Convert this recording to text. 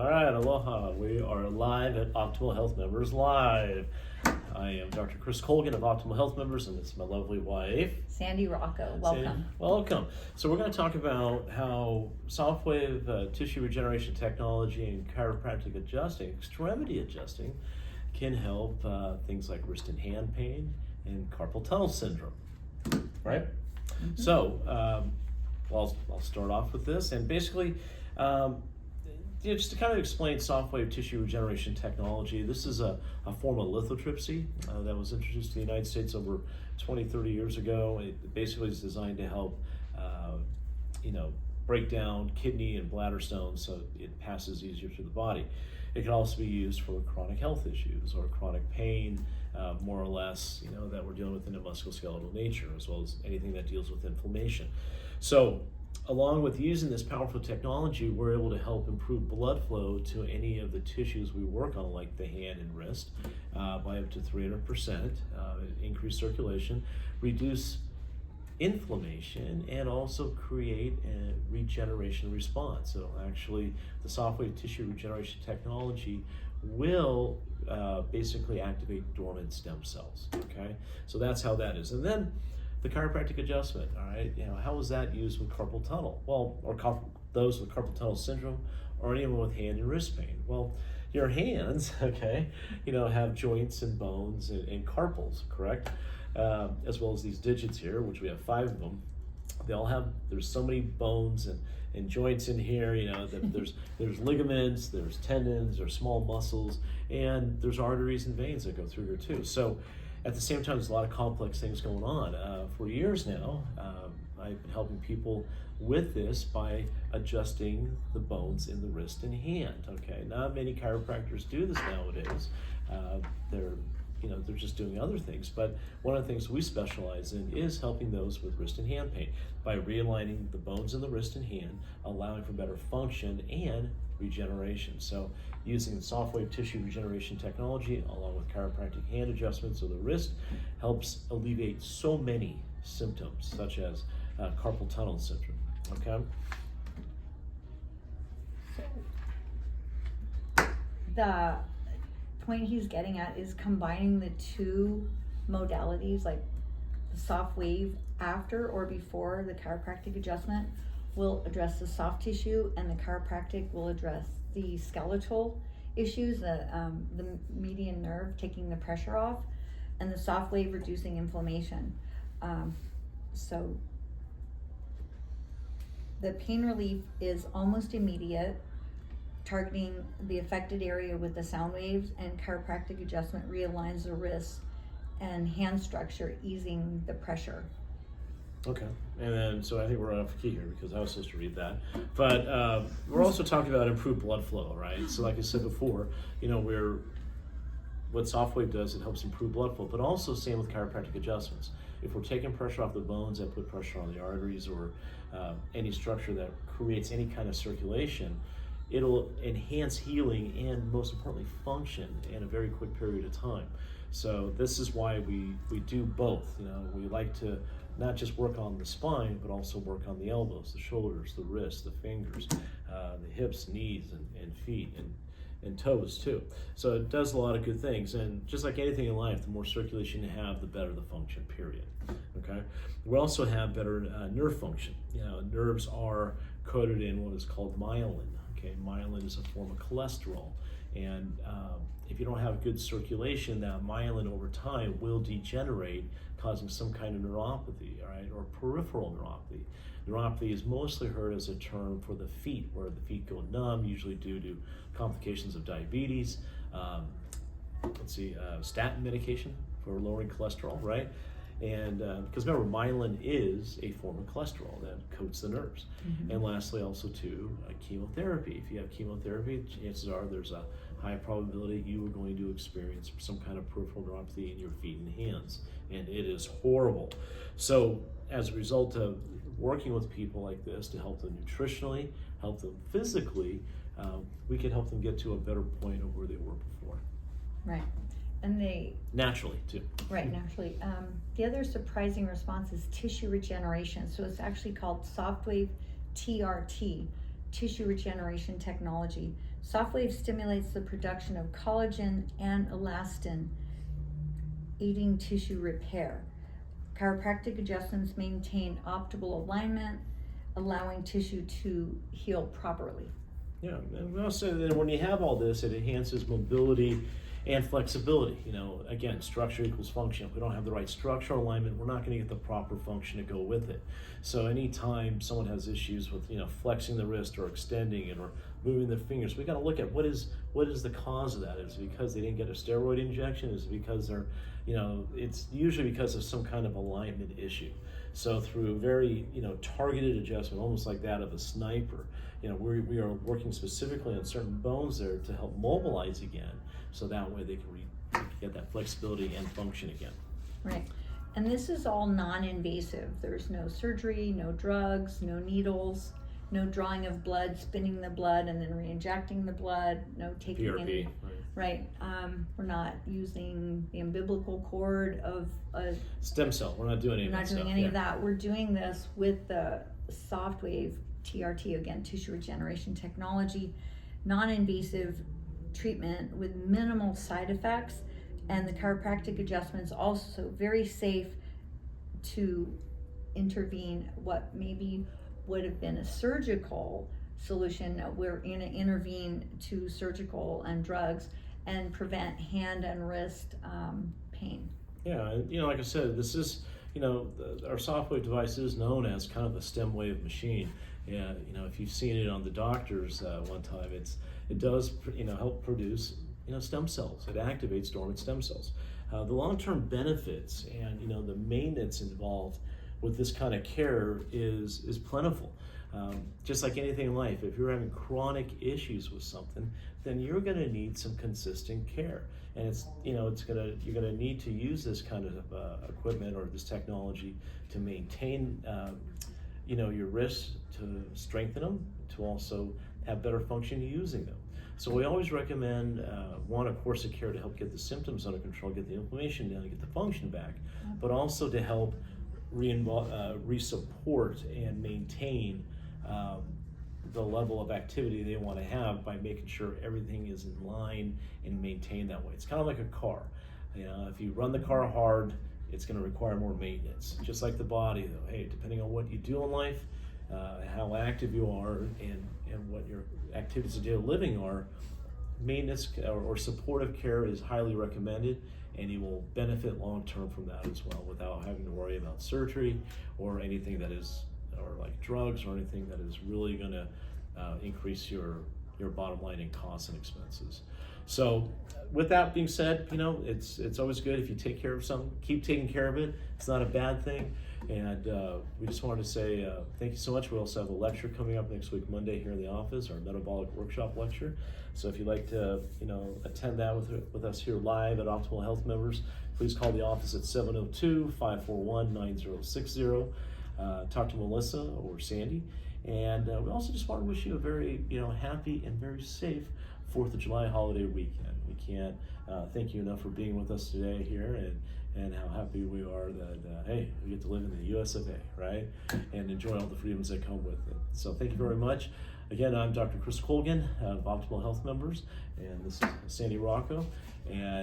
All right, aloha. We are live at Optimal Health Members Live. I am Dr. Chris Colgan of Optimal Health Members, and it's my lovely wife, Sandy Rocco. Welcome. Sandy, welcome. So we're going to talk about how soft wave tissue regeneration technology and chiropractic adjusting, extremity adjusting, can help things like wrist and hand pain and carpal tunnel syndrome, right? Mm-hmm. So, I'll start off with this, and basically, just to kind of explain soft wave tissue regeneration technology, this is a form of lithotripsy that was introduced to the United States over 20, 30 years ago. It basically is designed to help, break down kidney and bladder stones so it passes easier through the body. It can also be used for chronic health issues or chronic pain, more or less, that we're dealing with in a musculoskeletal nature, as well as anything that deals with inflammation. So, along with using this powerful technology, we're able to help improve blood flow to any of the tissues we work on, like the hand and wrist, by up to 300%, increase circulation, reduce inflammation, and also create a regeneration response. So actually, the soft wave tissue regeneration technology will basically activate dormant stem cells, okay? So that's how that is. And then the chiropractic adjustment, all right? How is that used with carpal tunnel? Well, or those with carpal tunnel syndrome, or anyone with hand and wrist pain. Well, your hands, okay, have joints and bones and carpals, correct? As well as these digits here, which we have 5 of them. They all have, there's so many bones and joints in here, that there's ligaments, there's tendons, there's small muscles, and there's arteries and veins that go through here too. So at the same time, there's a lot of complex things going on. For years now, I've been helping people with this by adjusting the bones in the wrist and hand, okay? Not many chiropractors do this nowadays. They're just doing other things, but one of the things we specialize in is helping those with wrist and hand pain by realigning the bones in the wrist and hand, allowing for better function and regeneration. So using the soft wave tissue regeneration technology along with chiropractic hand adjustments of the wrist helps alleviate so many symptoms such as carpal tunnel syndrome, okay? The point he's getting at is combining the two modalities, like the soft wave after or before the chiropractic adjustment will address the soft tissue, and the chiropractic will address the skeletal issues, the median nerve, taking the pressure off, and the soft wave reducing inflammation. So the pain relief is almost immediate, targeting the affected area with the sound waves, and chiropractic adjustment realigns the wrist and hand structure, easing the pressure. Okay, and then, so I think we're off key here because I was supposed to read that. But we're also talking about improved blood flow, right? So like I said before, what soft wave does, it helps improve blood flow, but also same with chiropractic adjustments. If we're taking pressure off the bones that put pressure on the arteries or any structure that creates any kind of circulation, it'll enhance healing and, most importantly, function in a very quick period of time. So this is why we do both. We like to not just work on the spine, but also work on the elbows, the shoulders, the wrists, the fingers, the hips, knees, and feet, and toes too. So it does a lot of good things. And just like anything in life, the more circulation you have, the better the function, period. Okay. We also have better nerve function. Nerves are coated in what is called myelin. Okay, myelin is a form of cholesterol, and if you don't have good circulation, that myelin over time will degenerate, causing some kind of neuropathy, all right, or peripheral neuropathy. Neuropathy is mostly heard as a term for the feet, where the feet go numb, usually due to complications of diabetes. Statin medication for lowering cholesterol, right? And because remember, myelin is a form of cholesterol that coats the nerves. Mm-hmm. And lastly, also too, chemotherapy. If you have chemotherapy, chances are there's a high probability you are going to experience some kind of peripheral neuropathy in your feet and hands, and it is horrible. So as a result of working with people like this to help them nutritionally, help them physically, we can help them get to a better point of where they were before. Right. And they naturally too. Right, naturally. The other surprising response is tissue regeneration. So it's actually called soft wave TRT, tissue regeneration technology. Soft wave stimulates the production of collagen and elastin, aiding tissue repair. Chiropractic adjustments maintain optimal alignment, allowing tissue to heal properly. Yeah, and we also say that when you have all this, it enhances mobility and flexibility. You know, again, structure equals function. If we don't have the right structural alignment, we're not going to get the proper function to go with it. So anytime someone has issues with, you know, flexing the wrist or extending it or moving their fingers, we got to look at what is the cause of that. Is it because they didn't get a steroid injection? Is it because they're, you know, it's usually because of some kind of alignment issue. So through very, you know, targeted adjustment, almost like that of a sniper, you know, we are working specifically on certain bones there to help mobilize again, so that way they can get that flexibility and function again. Right. And this is all non-invasive. There's no surgery, no drugs, no needles, no drawing of blood, spinning the blood and then re-injecting the blood, no taking PRP, any. Right. We're not using the umbilical cord of a stem cell. We're not doing any of that. We're not doing any of that. We're doing this with the soft wave TRT, again, tissue regeneration technology, non-invasive treatment with minimal side effects, and the chiropractic adjustments also very safe to intervene what maybe would have been a surgical solution. We're going to intervene to surgical and drugs and prevent hand and wrist pain. Yeah, and you know, like I said, this is, you know, our soft wave device is known as kind of a stem wave machine. Yeah, you know, if you've seen it on the doctors one time, it does, you know, help produce, you know, stem cells. It activates dormant stem cells. The long-term benefits and, you know, the maintenance involved with this kind of care is plentiful. Just like anything in life, if you're having chronic issues with something, then you're going to need some consistent care. And it's, you know, you're going to need to use this kind of equipment or this technology to maintain, you know, your wrists, to strengthen them, to also have better function using them. So we always recommend one, a course of care to help get the symptoms under control, get the inflammation down, get the function back, but also to help re-support and maintain the level of activity they want to have by making sure everything is in line and maintained that way. It's kind of like a car. You know, if you run the car hard, it's going to require more maintenance. Just like the body, though. Hey, depending on what you do in life, how active you are, and what your activities of daily living are, maintenance or supportive care is highly recommended, and you will benefit long term from that as well, without having to worry about surgery or anything that is, or like drugs or anything that is really going to increase your bottom line in costs and expenses. So with that being said, you know, it's always good if you take care of something, keep taking care of it. It's not a bad thing. And we just wanted to say thank you so much. We also have a lecture coming up next week, Monday, here in the office, our metabolic workshop lecture. So if you'd like to, you know, attend that with us here live at Optimal Health members, please call the office at 702-541-9060. Talk to Melissa or Sandy. And we also just want to wish you a very, you know, happy and very safe 4th of July holiday weekend. We can't thank you enough for being with us today here, and how happy we are that, hey, we get to live in the US of A, right? And enjoy all the freedoms that come with it. So thank you very much. Again, I'm Dr. Chris Colgan of Optimal Health members, and this is Sandy Rocco. And